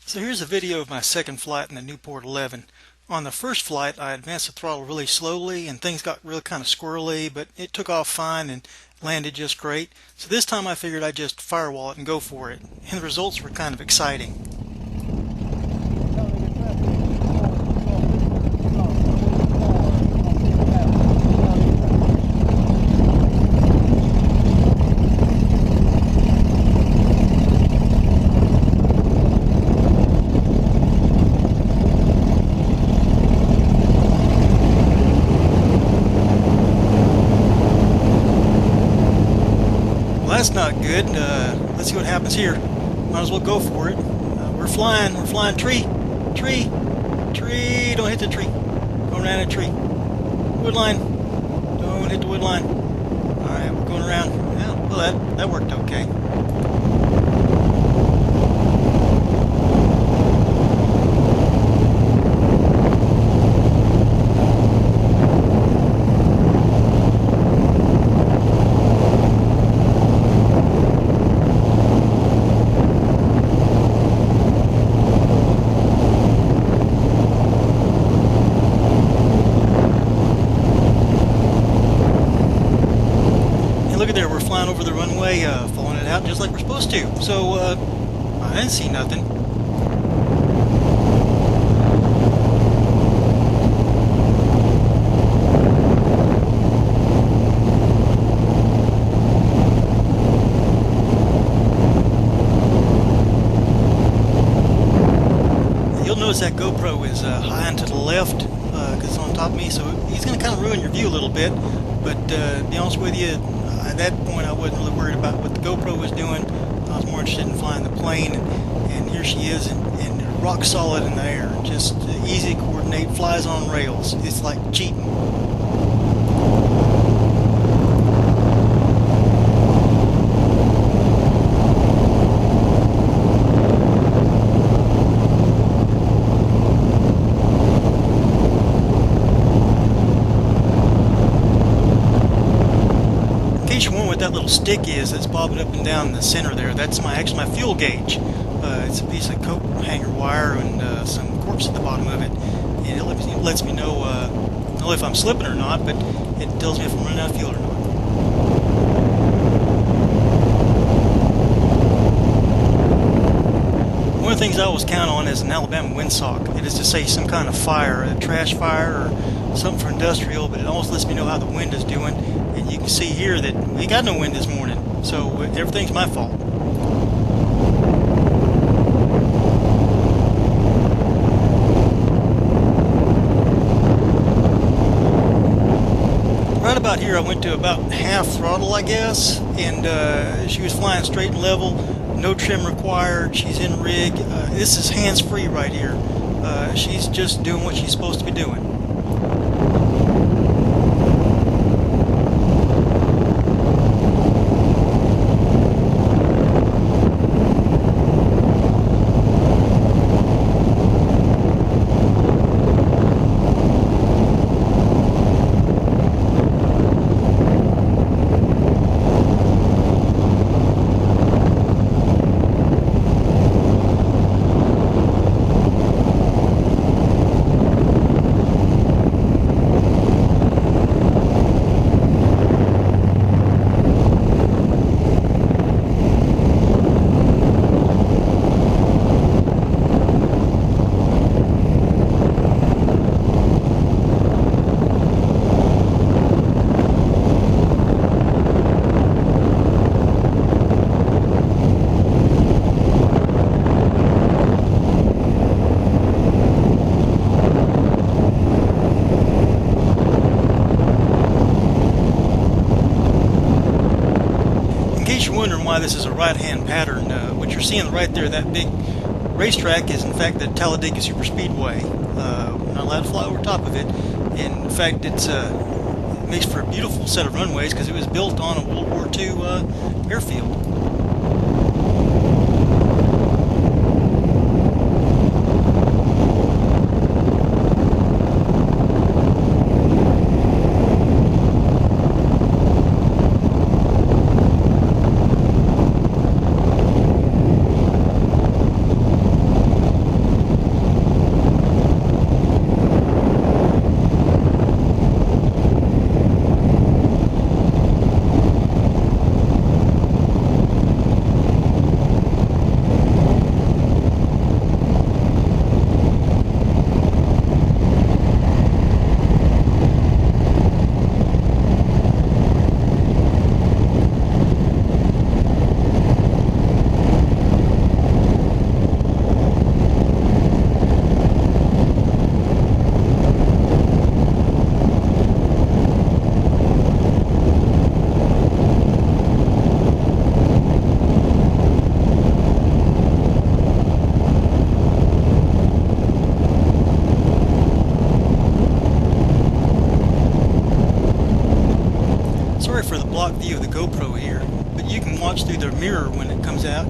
So here's a video of my second flight in the Nieuport 11. On the first flight I advanced the throttle really slowly and things got really kind of squirrely, but it took off fine and landed just great. So this time I figured I'd just firewall it and go for it. And the results were kind of exciting. Well, that's not good. Let's see what happens here. Might as well go for it. We're flying. Tree. Don't hit the tree. Going around a tree. Wood line. Don't hit the wood line. Alright, we're going around. Yeah, well, that worked okay. Look at there, we're flying over the runway, following it out just like we're supposed to. So, I didn't see nothing. You'll notice that GoPro is high and to the left because it's on top of me, so he's going to kind of ruin your view a little bit. But to be honest with you, at that point I wasn't really worried about what the GoPro was doing. I was more interested in flying the plane, and here she is, and rock solid in the air. Just easy to coordinate, flies on rails. It's like cheating. What that little stick is that's bobbing up and down in the center there, that's actually my fuel gauge. It's a piece of coat hanger wire and some corks at the bottom of it, and it lets me know if I'm slipping or not, but it tells me if I'm running out of fuel or not. One of the things I always count on is an Alabama windsock. It is to say some kind of fire, a trash fire or something for industrial, but it always lets me know how the wind is doing. And you can see here that we got no wind this morning, so everything's my fault. Right about here I went to about half throttle, I guess, and she was flying straight and level, no trim required. She's in rig. This is hands-free right here. She's just doing what she's supposed to be doing. You're wondering why this is a right-hand pattern. What you're seeing right there, that big racetrack, is in fact the Talladega Superspeedway. We're not allowed to fly over top of it, and in fact it makes for a beautiful set of runways because it was built on a World War II airfield. Sorry for the block view of the GoPro here, but you can watch through the mirror when it comes out.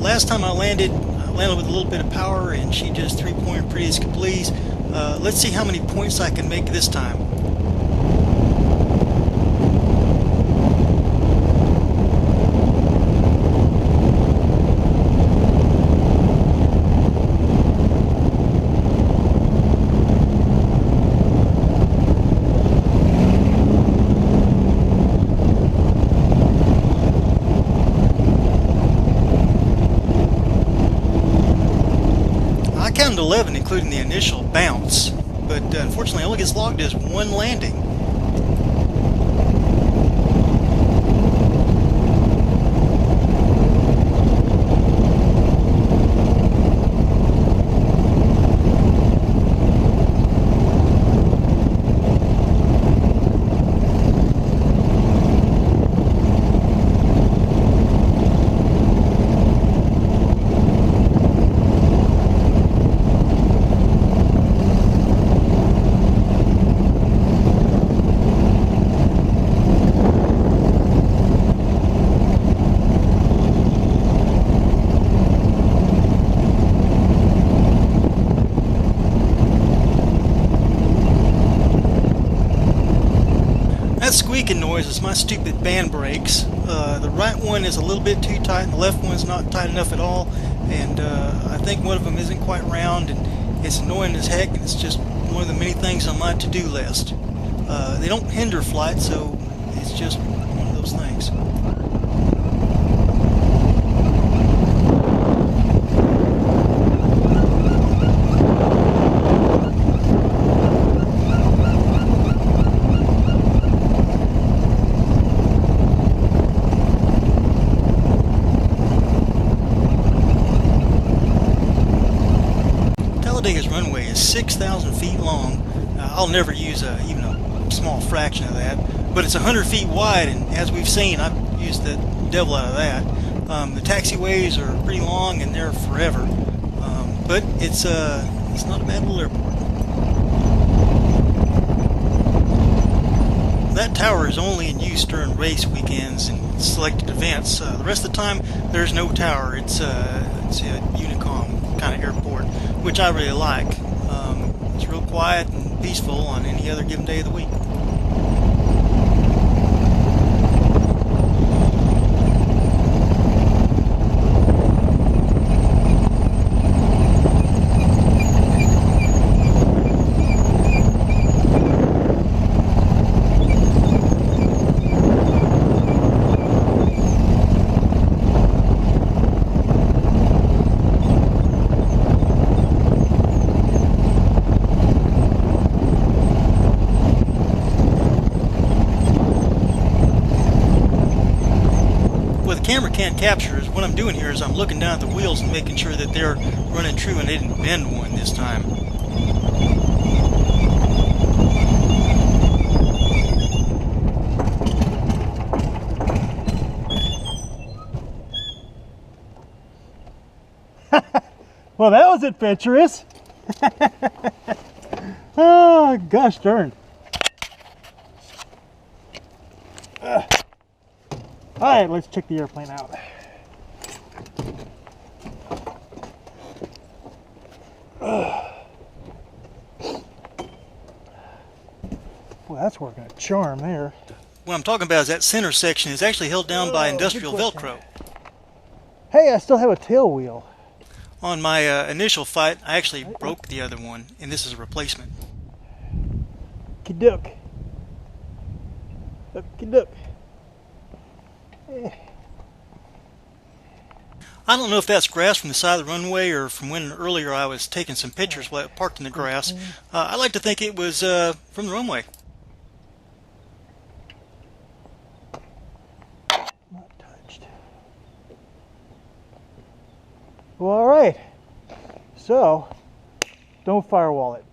Last time I landed with a little bit of power, and she just three-pointed pretty as could please. Let's see how many points I can make this time. I counted 11, including the initial bounce, but unfortunately all it gets logged is one landing. That squeaking noise is my stupid band brakes. The right one is a little bit too tight and the left one's not tight enough at all, and I think one of them isn't quite round, and it's annoying as heck, and it's just one of the many things on my to-do list. They don't hinder flight, so it's just one of those things. Talladega's runway is 6,000 feet long. I'll never use even a small fraction of that, but it's 100 feet wide, and as we've seen, I've used the devil out of that. The taxiways are pretty long and they're forever, but it's not a bad little airport. That tower is only in use during race weekends and selected events. The rest of the time, there's no tower. It's a Unicom kind of airport, which I really like. It's real quiet and peaceful on any other given day of the week. What the camera can't capture is what I'm doing here is I'm looking down at the wheels and making sure that they're running true and they didn't bend one this time. Well, that was adventurous. Oh, gosh darn. All right, let's check the airplane out. Well, that's working a charm there. What I'm talking about is that center section is actually held down by industrial Velcro. Hey, I still have a tail wheel. On my initial fight, I actually broke the other one, and this is a replacement. Okey-doke. Okey-doke. I don't know if that's grass from the side of the runway or from when earlier I was taking some pictures while it parked in the grass. I like to think it was from the runway. Not touched. Well, all right. So, don't firewall it.